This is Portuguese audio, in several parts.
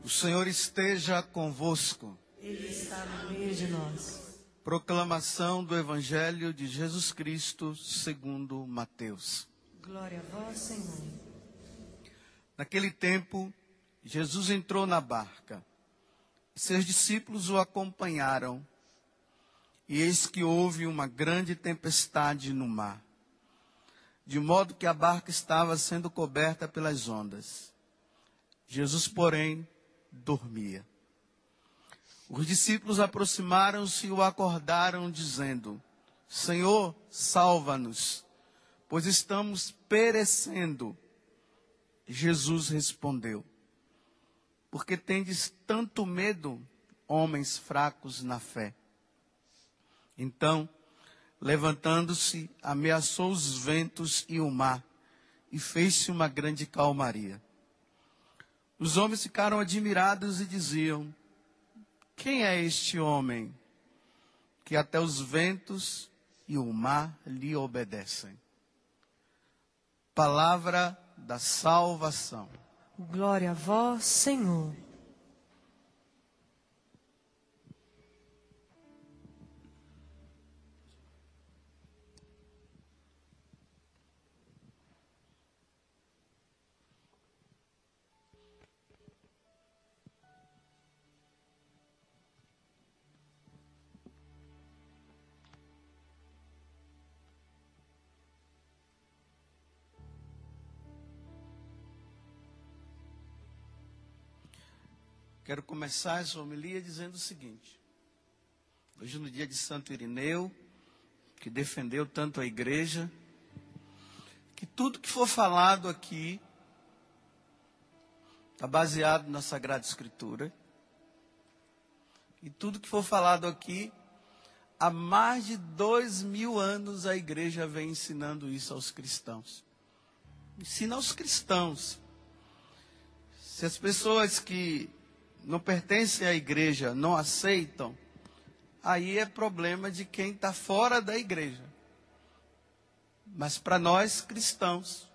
O Senhor esteja convosco. Ele está no meio de nós. Proclamação do Evangelho de Jesus Cristo segundo Mateus. Glória a vós, Senhor. Naquele tempo, Jesus entrou na barca. Seus discípulos o acompanharam. E eis que houve uma grande tempestade no mar, de modo que a barca estava sendo coberta pelas ondas. Jesus, porém, dormia. Os discípulos aproximaram-se e o acordaram, dizendo: Senhor, salva-nos, pois estamos perecendo. Jesus respondeu: Por que tendes tanto medo, homens fracos na fé? Então, levantando-se, ameaçou os ventos e o mar, e fez-se uma grande calmaria. Os homens ficaram admirados e diziam: Quem é este homem que até os ventos e o mar lhe obedecem? Palavra da salvação. Glória a vós, Senhor. Quero começar essa homilia dizendo o seguinte: hoje, no dia de Santo Irineu, que defendeu tanto a igreja, que tudo que for falado aqui está baseado na Sagrada Escritura, e tudo que for falado aqui, há mais de 2000 anos a igreja vem ensinando isso aos cristãos. Ensina aos cristãos. Se as pessoas que não pertencem à igreja não aceitam, aí é problema de quem está fora da igreja. Mas para nós cristãos,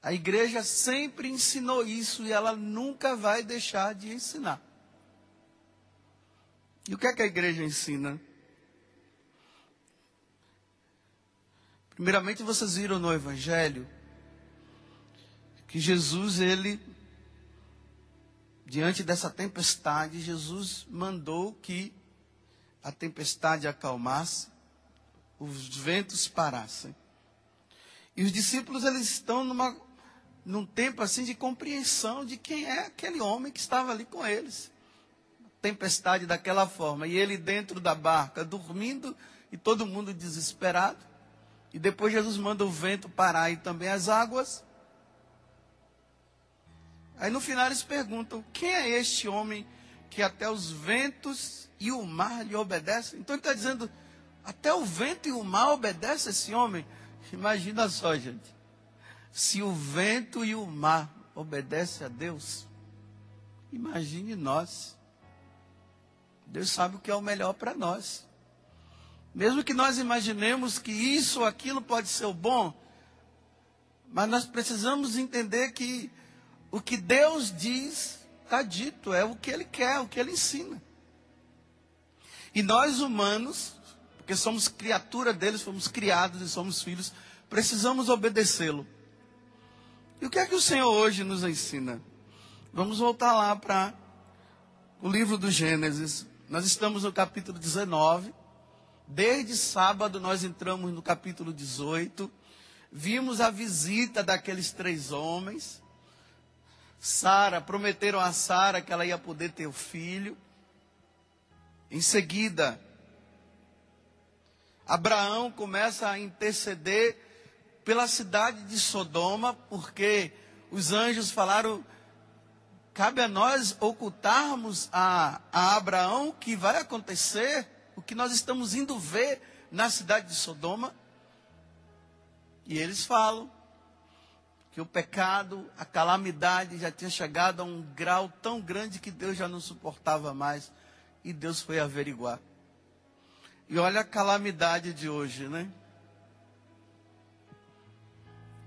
a igreja sempre ensinou isso e ela nunca vai deixar de ensinar. E o que é que a igreja ensina? Primeiramente, vocês viram no Evangelho que Jesus, diante dessa tempestade, Jesus mandou que a tempestade acalmasse, os ventos parassem. E os discípulos, eles estão num tempo assim de compreensão de quem é aquele homem que estava ali com eles. Tempestade daquela forma, e ele dentro da barca, dormindo, e todo mundo desesperado. E depois Jesus manda o vento parar e também as águas. Aí no final eles perguntam: quem é este homem que até os ventos e o mar lhe obedecem? Então ele está dizendo: até o vento e o mar obedecem a esse homem? Imagina só, gente. Se o vento e o mar obedecem a Deus, imagine nós. Deus sabe o que é o melhor para nós. Mesmo que nós imaginemos que isso ou aquilo pode ser o bom, mas nós precisamos entender que o que Deus diz, está dito, é o que Ele quer, o que Ele ensina. E nós humanos, porque somos criatura dele, fomos criados e somos filhos, precisamos obedecê-lo. E o que é que o Senhor hoje nos ensina? Vamos voltar lá para o livro do Gênesis. Nós estamos no capítulo 19. Desde sábado nós entramos no capítulo 18. Vimos a visita daqueles 3 homens. Sara, prometeram a Sara que ela ia poder ter o filho. Em seguida, Abraão começa a interceder pela cidade de Sodoma, porque os anjos falaram: cabe a nós ocultarmos a Abraão que vai acontecer o que nós estamos indo ver na cidade de Sodoma. E eles falam que o pecado, a calamidade já tinha chegado a um grau tão grande que Deus já não suportava mais. E Deus foi averiguar. E olha a calamidade de hoje, né?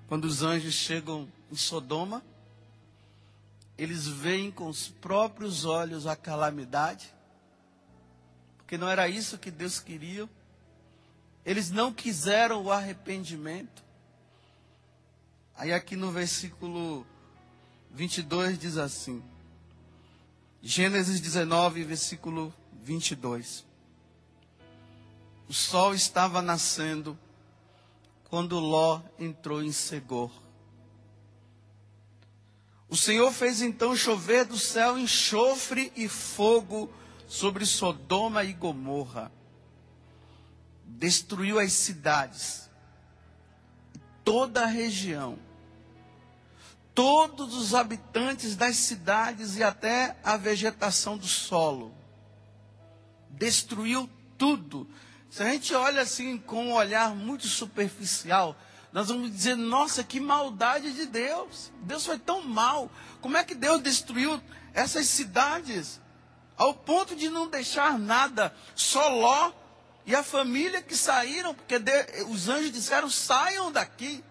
Quando os anjos chegam em Sodoma, eles veem com os próprios olhos a calamidade, porque não era isso que Deus queria. Eles não quiseram o arrependimento. Aí aqui no versículo 22 diz assim, Gênesis 19, versículo 22. O sol estava nascendo quando Ló entrou em Segor. O Senhor fez então chover do céu enxofre e fogo sobre Sodoma e Gomorra. Destruiu as cidades, toda a região, todos os habitantes das cidades e até a vegetação do solo. Destruiu tudo. Se a gente olha assim com um olhar muito superficial, nós vamos dizer, nossa, que maldade de Deus. Deus foi tão mal. Como é que Deus destruiu essas cidades? Ao ponto de não deixar nada, só Ló e a família que saíram, porque os anjos disseram, saiam daqui.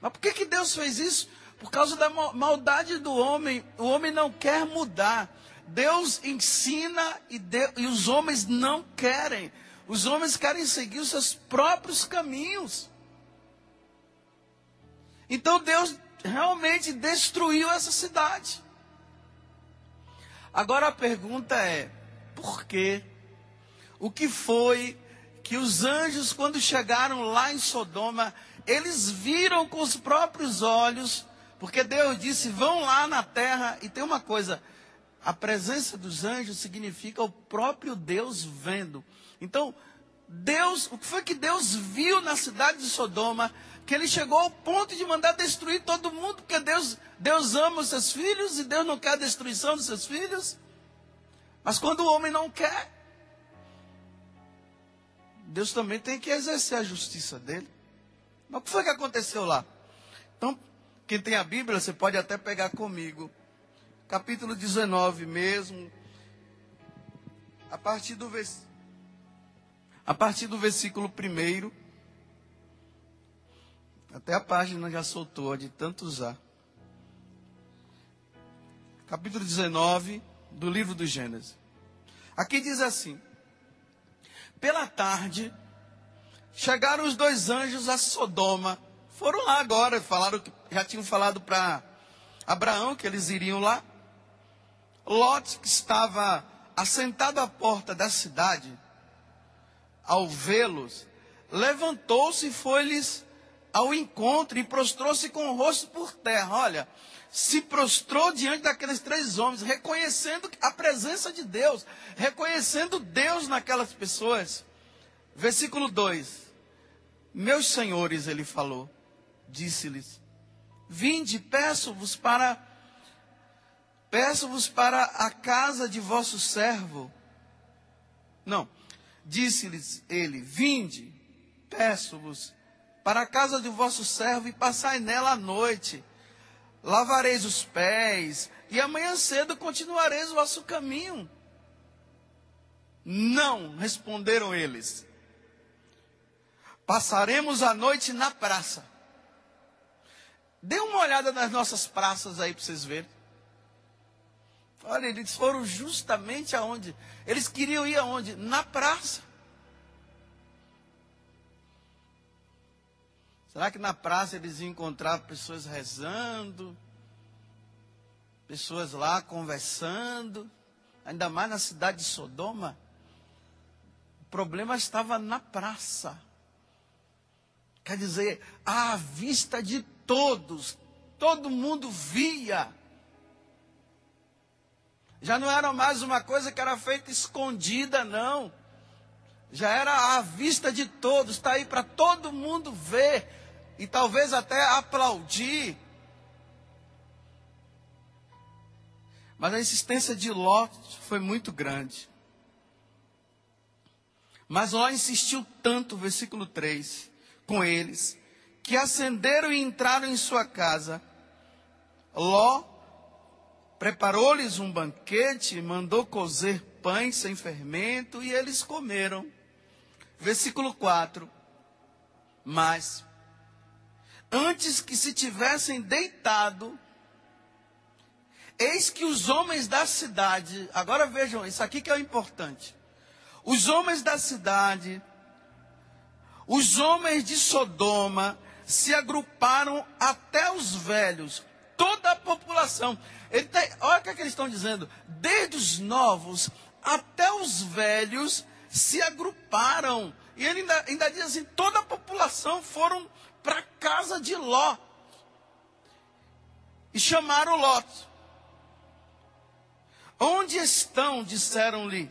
Mas por que Deus fez isso? Por causa da maldade do homem. O homem não quer mudar. Deus ensina e os homens não querem. Os homens querem seguir os seus próprios caminhos. Então Deus realmente destruiu essa cidade. Agora a pergunta é, por quê? O que foi que os anjos, quando chegaram lá em Sodoma, eles viram com os próprios olhos, porque Deus disse, vão lá na terra, e tem uma coisa, a presença dos anjos significa o próprio Deus vendo. Então, o que foi que Deus viu na cidade de Sodoma, que ele chegou ao ponto de mandar destruir todo mundo, porque Deus ama os seus filhos e Deus não quer a destruição dos seus filhos. Mas quando o homem não quer, Deus também tem que exercer a justiça dele. Mas o que foi que aconteceu lá? Então, quem tem a Bíblia, você pode até pegar comigo. Capítulo 19 mesmo. A partir do versículo 1. Até a página já soltou, de tanto usar. Capítulo 19 do livro do Gênesis. Aqui diz assim. Pela tarde, chegaram os 2 anjos a Sodoma. Foram lá agora, já tinham falado para Abraão que eles iriam lá. Ló, que estava assentado à porta da cidade, ao vê-los, levantou-se e foi-lhes ao encontro e prostrou-se com o rosto por terra. Olha, se prostrou diante daqueles 3 homens, reconhecendo a presença de Deus, reconhecendo Deus naquelas pessoas. Versículo 2. Meus senhores, ele falou, disse-lhes, vinde, peço-vos para a casa de vosso servo. Não, disse-lhes ele, vinde, peço-vos para a casa de vosso servo e passai nela a noite. Lavareis os pés e amanhã cedo continuareis o vosso caminho. Não, responderam eles. Passaremos a noite na praça. Dê uma olhada nas nossas praças aí para vocês verem. Olha, eles foram justamente aonde? Eles queriam ir aonde? Na praça. Será que na praça eles iam encontrar pessoas rezando? Pessoas lá conversando? Ainda mais na cidade de Sodoma? O problema estava na praça. Quer dizer, à vista de todos. Todo mundo via. Já não era mais uma coisa que era feita escondida, não. Já era à vista de todos. Está aí para todo mundo ver. E talvez até aplaudir. Mas a insistência de Ló foi muito grande. Mas Ló insistiu tanto, versículo 3, com eles, que acenderam e entraram em sua casa. Ló preparou-lhes um banquete, mandou cozer pães sem fermento, e eles comeram. Versículo 4. Mas, antes que se tivessem deitado, eis que os homens da cidade, agora vejam, isso aqui que é o importante. Os homens da cidade, os homens de Sodoma, se agruparam até os velhos, toda a população. Olha o que eles estão dizendo. Desde os novos até os velhos se agruparam. E ele ainda diz assim, toda a população foram para a casa de Ló. E chamaram Ló. Onde estão, disseram-lhe,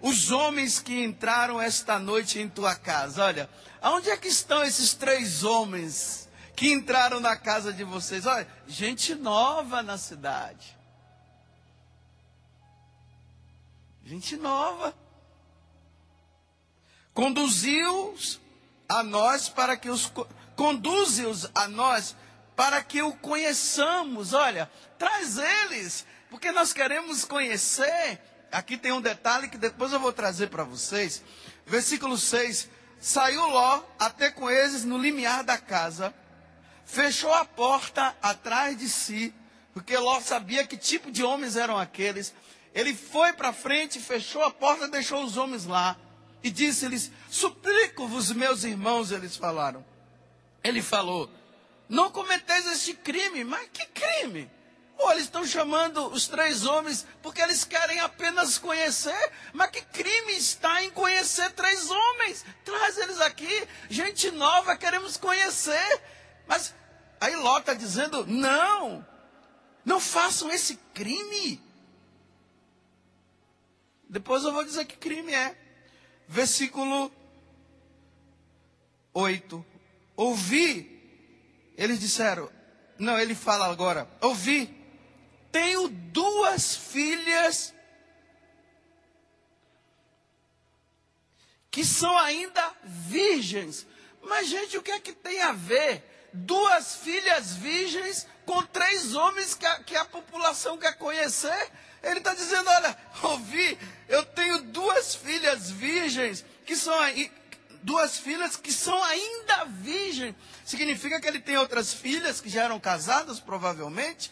os homens que entraram esta noite em tua casa? Olha, aonde é que estão esses 3 homens que entraram na casa de vocês? Olha, gente nova na cidade. Gente nova. Conduze-os a nós para que o conheçamos. Olha, traz eles, porque nós queremos conhecer. Aqui tem um detalhe que depois eu vou trazer para vocês. Versículo 6. Saiu Ló até com eles no limiar da casa, fechou a porta atrás de si, porque Ló sabia que tipo de homens eram aqueles. Ele foi para frente, fechou a porta, deixou os homens lá. E disse-lhes, suplico-vos, meus irmãos, eles falaram. Ele falou, não cometeis este crime. Mas que crime? Ou eles estão chamando os 3 homens porque eles querem apenas conhecer. Mas que crime está em conhecer 3 homens? Traz eles aqui, gente nova, queremos conhecer. Mas aí Ló está dizendo, não façam esse crime. Depois eu vou dizer que crime é. Versículo 8. Ouvi, eles disseram, não, ele fala agora, ouvi, tenho 2 filhas que são ainda virgens. Mas gente, o que é que tem a ver 2 filhas virgens com 3 homens que a população quer conhecer? Ele está dizendo, olha, ouvi, eu tenho 2 filhas virgens, que são 2 filhas que são ainda virgens. Significa que ele tem outras filhas que já eram casadas, provavelmente.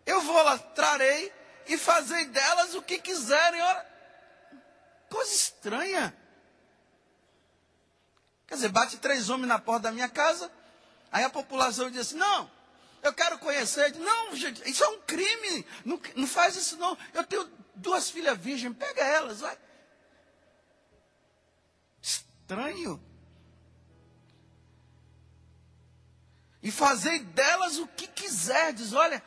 Eu vou lá, trarei e fazei delas o que quiserem. Ora, coisa estranha. Quer dizer, bate 3 homens na porta da minha casa, aí a população diz assim, não, eu quero conhecer. Não, gente, isso é um crime. Não faz isso não. Eu tenho 2 filhas virgens, pega elas, vai. Estranho. E fazei delas o que quiserdes. Olha,